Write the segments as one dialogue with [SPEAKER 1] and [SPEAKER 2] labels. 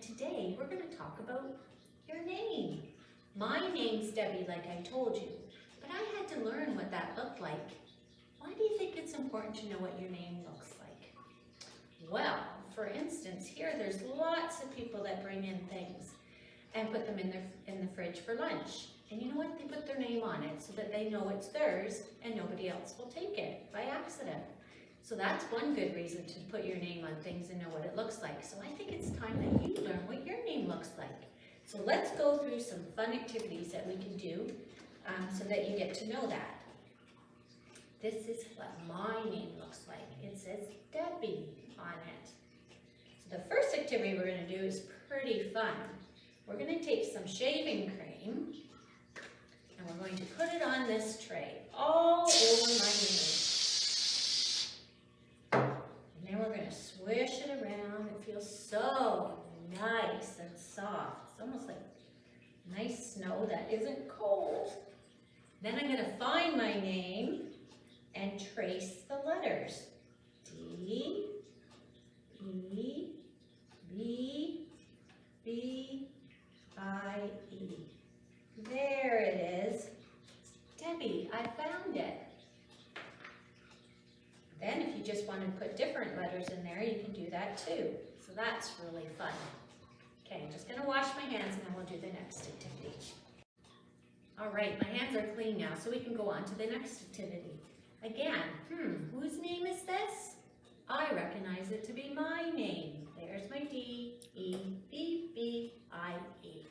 [SPEAKER 1] today we're going to talk about your name. My name's Debbie, like I told you, but I had to learn what that looked like. Why do you think it's important to know what your name looks like? Well, for instance, here there's lots of people that bring in things and put them in the fridge for lunch. And you know what? They put their name on it so that they know it's theirs and nobody else will take it by accident. So that's one good reason to put your name on things and know what it looks like. So I think it's time that you learn what your name looks like. So let's go through some fun activities that we can do so that you get to know that. This is what my name looks like. It says Debbie on it. So the first activity we're going to do is pretty fun. We're going to take some shaving cream and we're going to put it on this tray all over my name. And then we're going to swish it around. It feels so nice and soft. It's almost like nice snow that isn't cold. Then I'm going to find my name and trace the letters. D, E, B, B, I, E. There it is. Debbie, I found it. Then if you just want to put different letters in there, you can do that too. So that's really fun. Okay, I'm just going to wash my hands and then we'll do the next activity. All right, my hands are clean now, so we can go on to the next activity. Again, whose name is this? I recognize it to be my name. There's my D, E, B, B, I, E.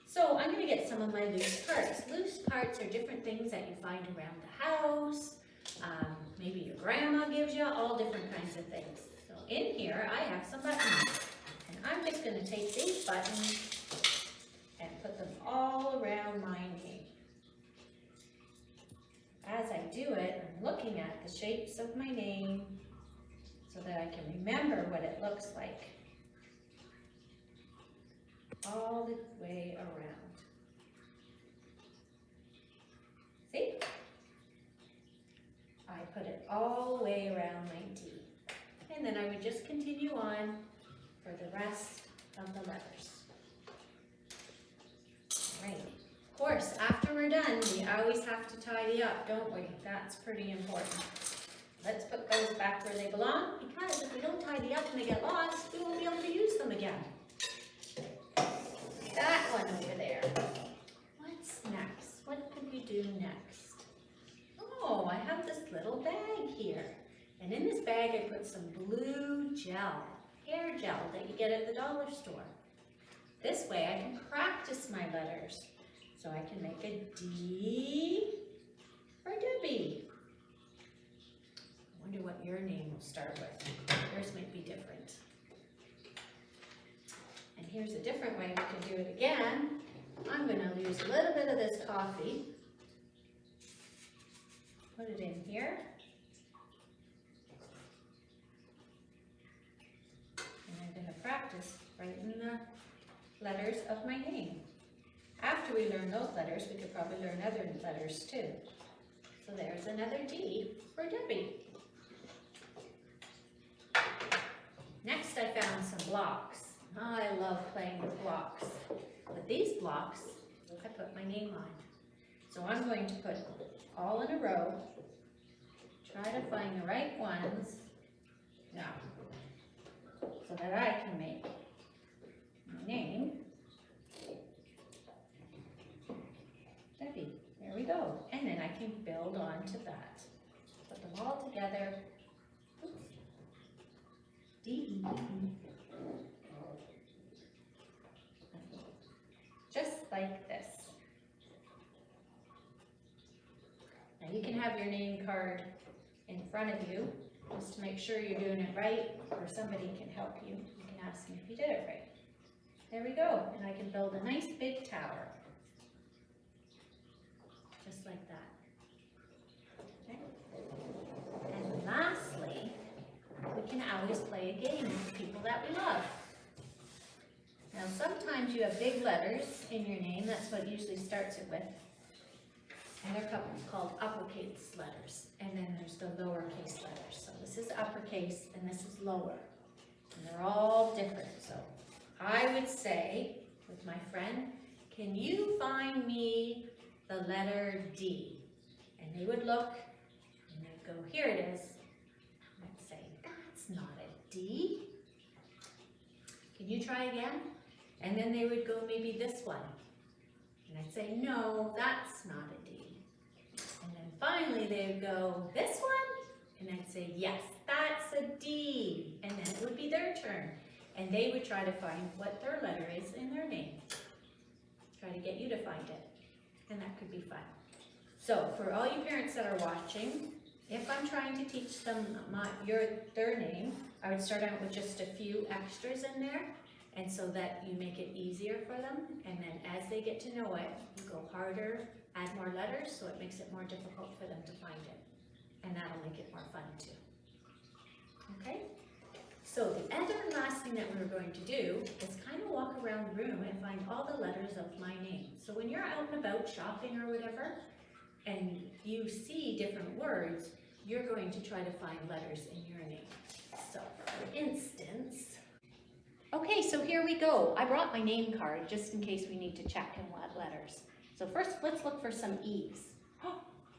[SPEAKER 1] So I'm going to get some of my loose parts. Loose parts are different things that you find around the house. Maybe your grandma gives you, all different kinds of things. So in here I have some buttons. And I'm just going to take these buttons and put them all around my name. As I do it, I'm looking at the shapes of my name so that I can remember what it looks like all the way around. See? I put it all the way around my D. And then I would just continue on for the rest of the letters. All right. Of course, after we're done, we always have to tidy up, don't we? That's pretty important. Let's put those back where they belong, because if we don't tidy up and they get lost, we won't be able to use them again. That one over there. What's next? What could we do next? Oh, I have this little bag here. And in this bag, I put some blue gel, hair gel that you get at the dollar store. This way, I can practice my letters. So I can make a D for Debbie. I wonder what your name will start with. Yours might be different. And here's a different way we can do it again. I'm going to use a little bit of this coffee. Put it in here. And I'm going to practice writing the letters of my name. After we learn those letters, we could probably learn other letters too. So there's another D for Debbie. Next, I found some blocks. I love playing with blocks. With these blocks, I put my name on. So I'm going to put all in a row, try to find the right ones now, so that I can make my name. Debbie, there we go. And then I can build on to that. Put them all together. Oops. D. Just like this. Now you can have your name card in front of you just to make sure you're doing it right, or somebody can help you. You can ask them if you did it right. There we go. And I can build a nice big tower. Just like that. Okay. And lastly, we can always play a game with people that we love. Now sometimes you have big letters in your name, that's what usually starts it with. And they're called uppercase letters. And then there's the lowercase letters. So this is uppercase and this is lower. And they're all different. So I would say, with my friend, can you find me the letter D? And they would look, and they'd go, here it is. And I'd say, that's not a D. Can you try again? And then they would go, maybe this one. And I'd say, no, that's not a D. And then finally they would go, this one? And I'd say, yes, that's a D. And then it would be their turn. And they would try to find what their letter is in their name. Try to get you to find it. And that could be fun. So for all you parents that are watching, if I'm trying to teach them their name, I would start out with just a few extras in there, and so that you make it easier for them. And then as they get to know it, you go harder, add more letters, so it makes it more difficult for them to find it. And that'll make it more fun too. Okay? So the other last thing that we were going to do is kind of walk around the room and find all the letters of my name. So when you're out and about shopping or whatever, and you see different words, you're going to try to find letters in your name. So for instance, okay, so here we go. I brought my name card just in case we need to check in what letters. So first, let's look for some E's.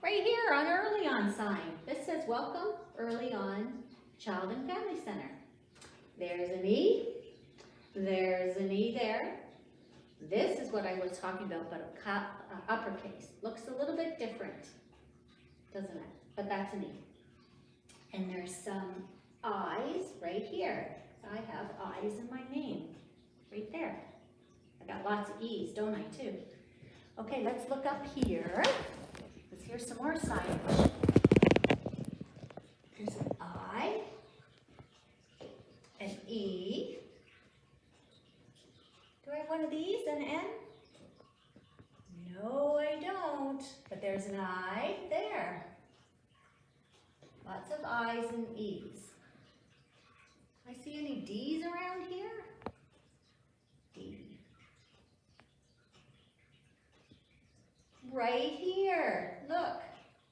[SPEAKER 1] Right here on EarlyON sign. This says, welcome, EarlyON Child and Family Center. There's an E. There's an E there. This is what I was talking about, but uppercase. Looks a little bit different, doesn't it? But that's an E. And there's some I's right here. I have I's in my name, right there. I got lots of E's, don't I, too? Okay, let's look up here. Let's hear some more signage. There's an I, an E. Do I have one of these, an N? No, I don't. But there's an I there. Lots of I's and E's. I see any D's around here? D. Right here. Look.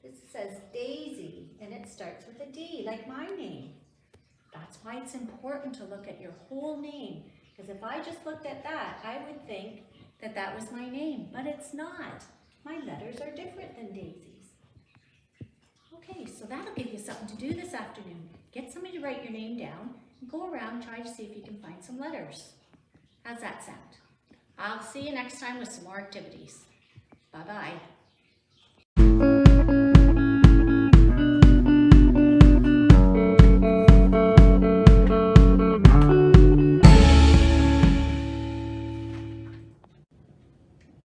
[SPEAKER 1] This says Daisy, and it starts with a D, like my name. That's why it's important to look at your whole name. Because if I just looked at that, I would think that that was my name, but it's not. My letters are different than Daisy's. Okay, so that'll give you something to do this afternoon. Get somebody to write your name down and go around and try to see if you can find some letters. How's that sound? I'll see you next time with some more activities. Bye-bye.